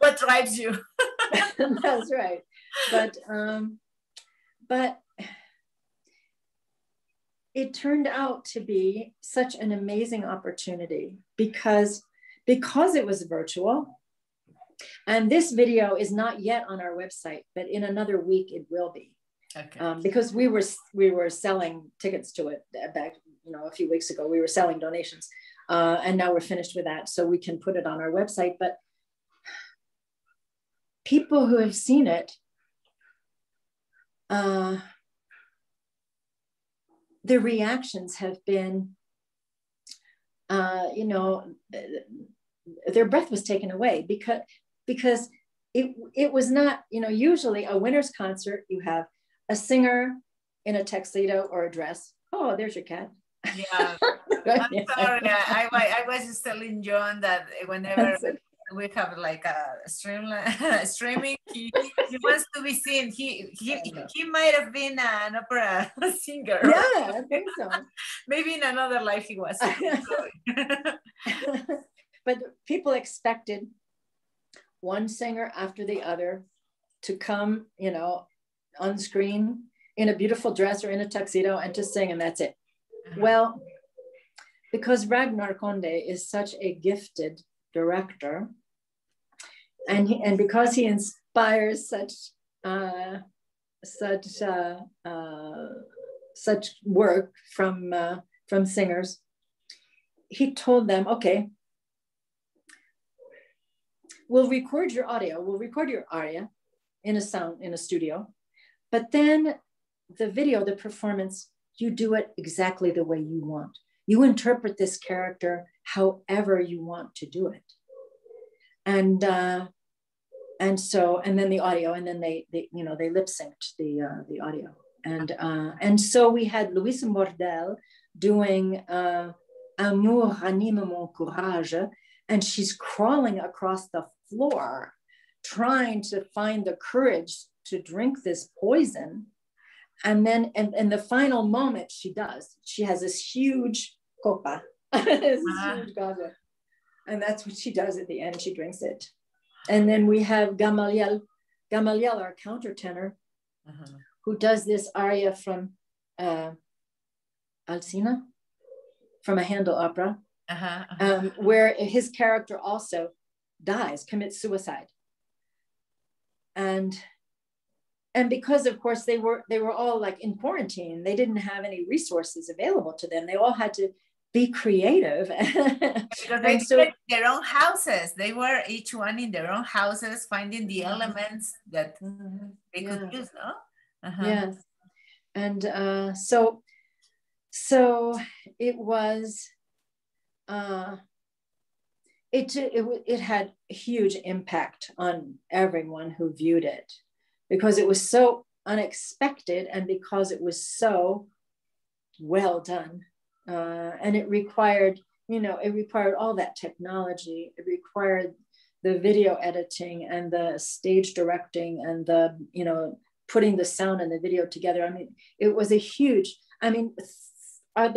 what drives you. That's right. But it turned out to be such an amazing opportunity because it was virtual. And this video is not yet on our website, but in another week it will be. Okay. Because we were selling tickets to it back, a few weeks ago. We were selling donations, and now we're finished with that, so we can put it on our website. But people who have seen it, the reactions have been, their breath was taken away because it was not, usually a winner's concert, you have a singer in a tuxedo or a dress. Oh, there's your cat. Yeah, I'm sorry. I was just telling John that whenever we have like a streaming, he wants to be seen. He might have been an opera singer. Yeah, I think so. Maybe in another life he was. But people expected one singer after the other to come, on screen in a beautiful dress or in a tuxedo and to sing, and that's it. Well, because Ragnar Konde is such a gifted director, and because he inspires such work from singers, he told them, okay, we'll record your audio, we'll record your aria in a studio, but then the video, the performance, you do it exactly the way you want. You interpret this character however you want to do it. And then the audio, and then they lip synced the audio. And so we had Louisa Mordell doing Amour anime mon courage, and she's crawling across the floor, trying to find the courage to drink this poison. And then in the final moment, she has this huge copa, huge goblet. And that's what she does at the end. She drinks it. And then we have Gamaliel, our countertenor, who does this aria from Alcina, from a Handel opera, where his character also commits suicide. And because, of course, they were all like in quarantine, they didn't have any resources available to them. They all had to be creative. Because they did their own houses. They were each one in their own houses, finding the elements that they could use, no? Yes. And so it was, it had a huge impact on everyone who viewed it, because it was so unexpected and because it was so well done. And it required all that technology. It required the video editing and the stage directing and the, putting the sound and the video together. I mean, it was the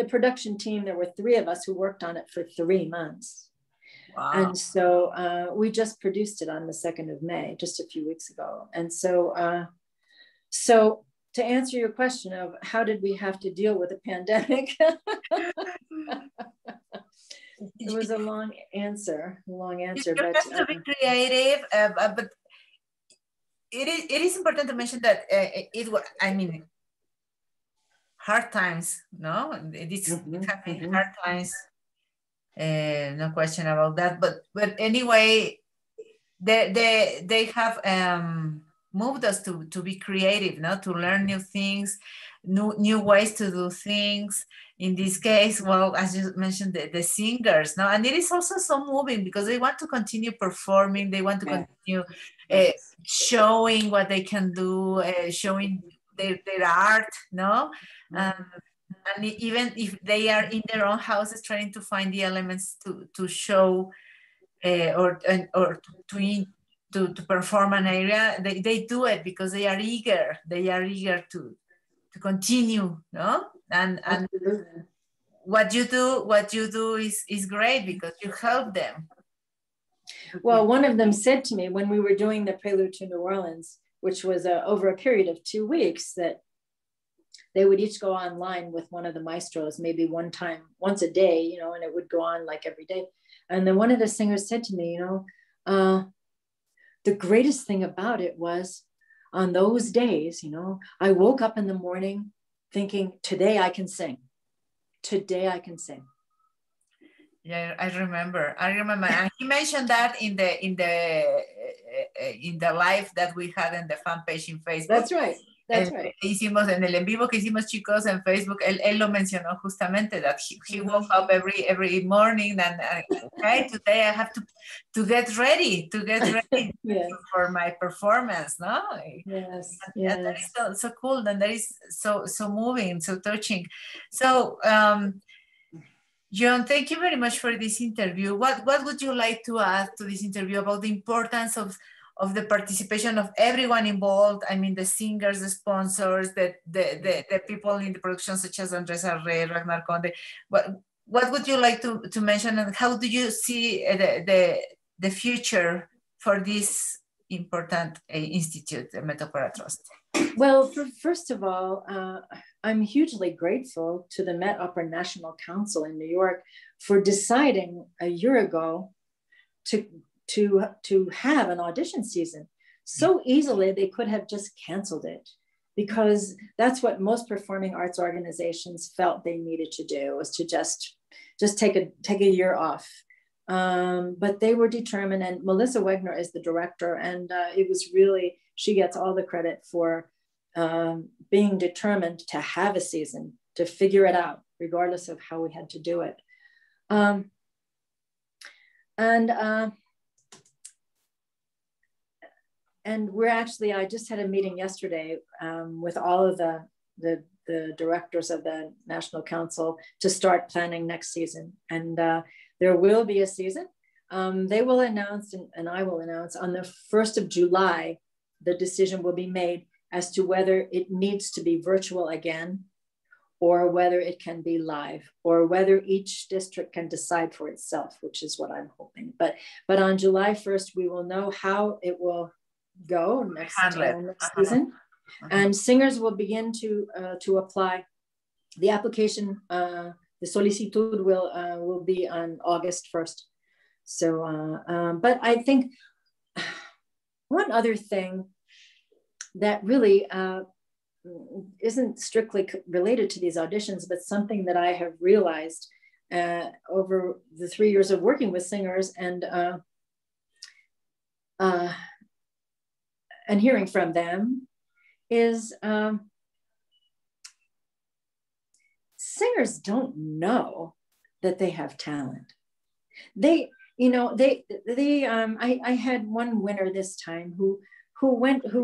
production team, there were 3 of us who worked on it for 3 months. Wow. And so we just produced it on the 2nd of May, just a few weeks ago. And so, to answer your question of how did we have to deal with a pandemic, it was a long answer. You have to be creative, but it is important to mention that it was, hard times, no? It have been hard times. No question about that. But anyway, they have moved us to be creative, no? To learn new things, new ways to do things. In this case, well, as you mentioned, the singers, no? And it is also so moving because they want to continue performing. They want to continue showing what they can do, showing their art, no? And even if they are in their own houses trying to find the elements to show or to perform an area, they do it because they are eager. They are eager to continue, no? And what you do is great because you help them. Well, one of them said to me when we were doing the Prelude to New Orleans, which was over a period of 2 weeks, that they would each go online with one of the maestros, maybe once a day, you know, and it would go on like every day. And then one of the singers said to me, you know, the greatest thing about it was on those days, you know, I woke up in the morning thinking, today I can sing. Today I can sing. Yeah, I remember. And he mentioned that in the live that we had in the fan page in Facebook. That's right. That's right. Hicimos en el en vivo que hicimos, chicos, en Facebook. Él lo mencionó justamente, that he woke up every morning and okay, today I have to get ready yes. for my performance, no? Yes. And that is so cool, and that is so moving, so touching. So, Joan, thank you very much for this interview. What would you like to add to this interview about the importance of the participation of everyone involved? I mean, the singers, the sponsors, the people in the production, such as Andres Arre, Ragnar Conde. What would you like to mention, and how do you see the future for this important institute, the MetOpera Trust? Well, first of all, I'm hugely grateful to the MetOpera National Council in New York for deciding a year ago to have an audition season. So easily they could have just canceled it, because that's what most performing arts organizations felt they needed to do, was to just take a year off. But they were determined, and Melissa Wegner is the director, and it was really, she gets all the credit for being determined to have a season, to figure it out, regardless of how we had to do it. And we're actually, I just had a meeting yesterday with all of the directors of the National Council to start planning next season. And there will be a season. They will announce, and I will announce, on the 1st of July, the decision will be made as to whether it needs to be virtual again, or whether it can be live, or whether each district can decide for itself, which is what I'm hoping. But on July 1st, we will know how it will go next season. And singers will begin to apply. The application, the solicitud will be on August 1st. So, but I think one other thing that really isn't strictly related to these auditions, but something that I have realized over the 3 years of working with singers and hearing from them, is singers don't know that they have talent. I had one winner this time who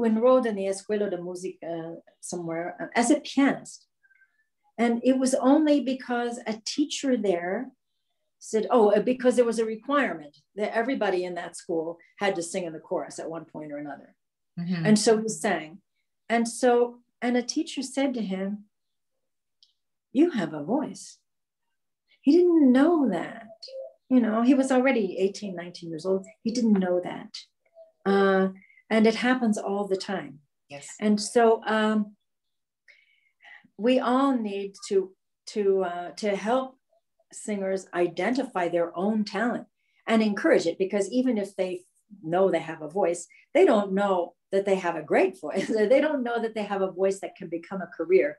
enrolled in the Escuela de Música somewhere as a pianist. And it was only because a teacher there said, because there was a requirement that everybody in that school had to sing in the chorus at one point or another. Mm-hmm. And so he sang. And a teacher said to him, "You have a voice." He didn't know that. He was already 18, 19 years old. He didn't know that. And it happens all the time. Yes. And so we all need to help singers identify their own talent and encourage it, because even if they know they have a voice, they don't know that they have a great voice. They don't know that they have a voice that can become a career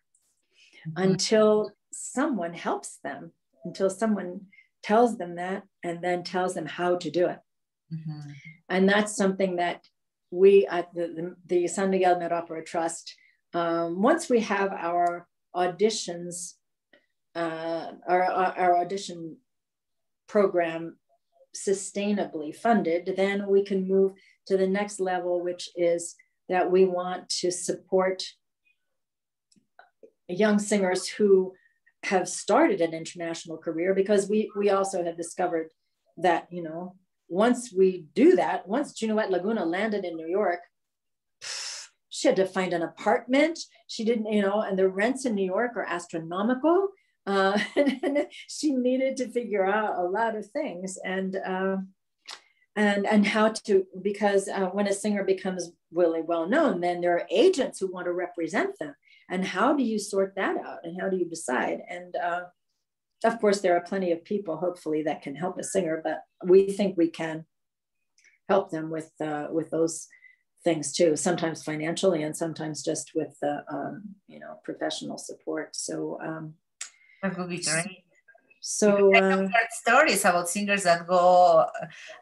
until someone helps them, until someone tells them that and then tells them how to do it. Mm-hmm. And that's something that we at the San Miguel MetOpera Trust, once we have our auditions, our audition program sustainably funded, then we can move to the next level, which is that we want to support young singers who have started an international career, because we also have discovered that, once we do that, once Juliette Laguna landed in New York, she had to find an apartment. She didn't, and the rents in New York are astronomical. And she needed to figure out a lot of things. And and how to, because when a singer becomes really well known, then there are agents who want to represent them. And how do you sort that out? And how do you decide? And of course, there are plenty of people, hopefully, that can help a singer, but we think we can help them with those things too, sometimes financially and sometimes just with professional support. So that would be great. So I have heard stories about singers that go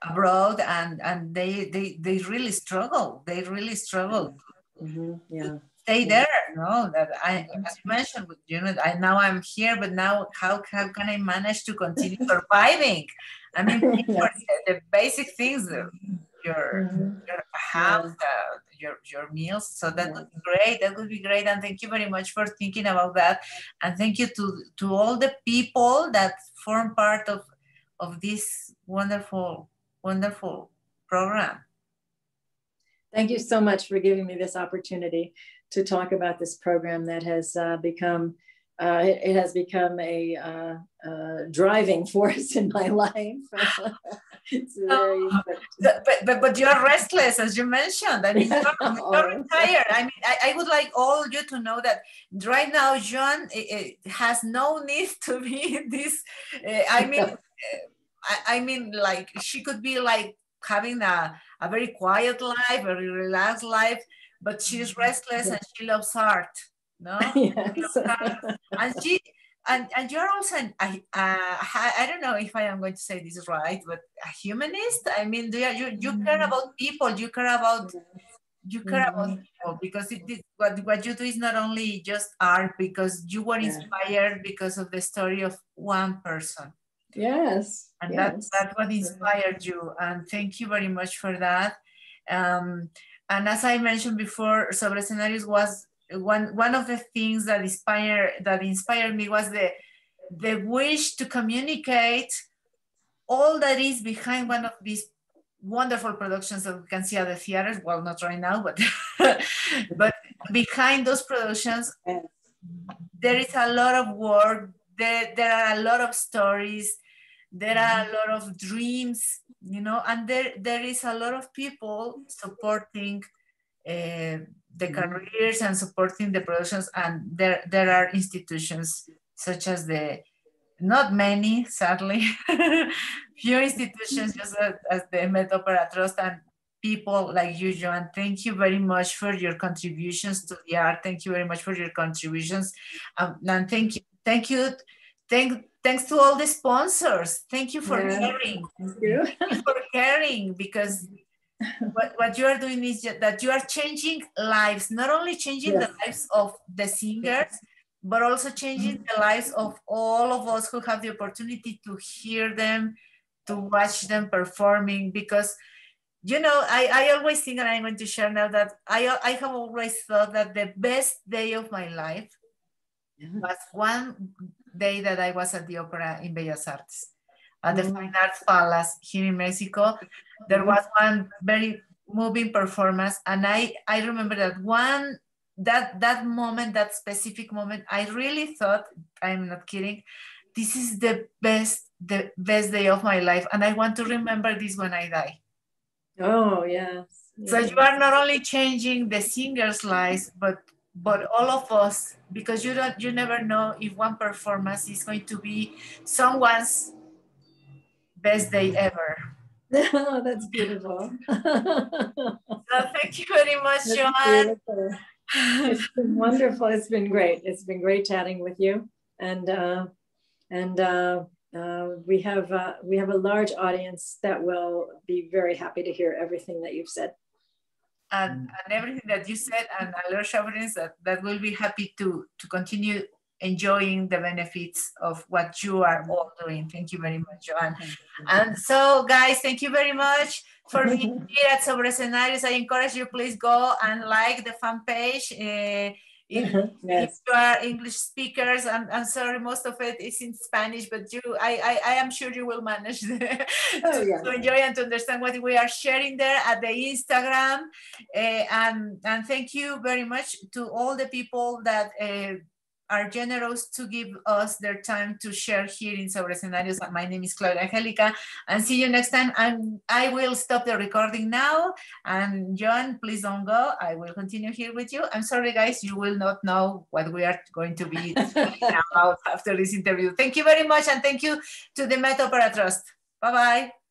abroad and they really struggle. They really struggle. Mm-hmm, yeah. Stay there, no? That as you mentioned, now I'm here, but now how can I manage to continue surviving? I mean, the basic things, your house, your meals. So that would be great. That would be great. And thank you very much for thinking about that. And thank you to all the people that form part of this wonderful, wonderful program. Thank you so much for giving me this opportunity to talk about this program that has become a driving force in my life. It's very but you are restless, as you mentioned. I mean, you're tired. I mean, I would like all you to know that right now, Joan has no need to be this. I mean, like she could be like having a very quiet life, very relaxed life, but she's restless and she loves art. No, yes. And you're also I don't know if I am going to say this right, but a humanist. I mean, you care about people. You care about people because what you do is not only just art, because you were inspired because of the story of one person. Yes. And that's what inspired you. And thank you very much for that. And as I mentioned before, Sobre Escenarios was one of the things that inspired me was the wish to communicate all that is behind one of these wonderful productions that we can see at the theaters. Well, not right now, but but behind those productions, there is a lot of work. There are a lot of stories. There are a lot of dreams, and there is a lot of people supporting the careers and supporting the productions, and there are institutions such as not many, sadly, few institutions just as the MetOpera Trust, and people like you, Joan. Thank you very much for your contributions to the art. Thank you very much for your contributions, and thanks to all the sponsors. Thank you for caring. Thank you. Thank you for caring, because what you are doing is that you are changing lives, not only changing the lives of the singers, but also changing the lives of all of us who have the opportunity to hear them, to watch them performing. Because, I always think, and I'm going to share now, that I have always thought that the best day of my life was one day that I was at the opera in Bellas Artes, at the Fine Arts Palace here in Mexico. There was one very moving performance, and I remember that moment, that specific moment, I really thought, I'm not kidding, this is the best day of my life, and I want to remember this when I die. Oh, yes. So you are not only changing the singers' lives, but all of us, because you never know if one performance is going to be someone's best day ever. Oh, that's beautiful. So thank you very much, Joan. It's been wonderful. It's been great. It's been great chatting with you, and we have a large audience that will be very happy to hear everything that you've said. And everything that you said, and a large audience that will be happy to continue enjoying the benefits of what you are all doing. Thank you very much, Joan. And so, guys, thank you very much for being here at Sobre Escenarios. I encourage you, please go and like the fan page. If you are English speakers, I'm sorry, most of it is in Spanish, but I am sure you will manage to enjoy and to understand what we are sharing there at the Instagram. And thank you very much to all the people that are generous to give us their time to share here in Sobre Escenarios. My name is Claudia Angelica, and see you next time. And I will stop the recording now. And Joan, please don't go. I will continue here with you. I'm sorry, guys, you will not know what we are going to be talking about after this interview. Thank you very much, and thank you to the MetOpera Trust. Bye-bye.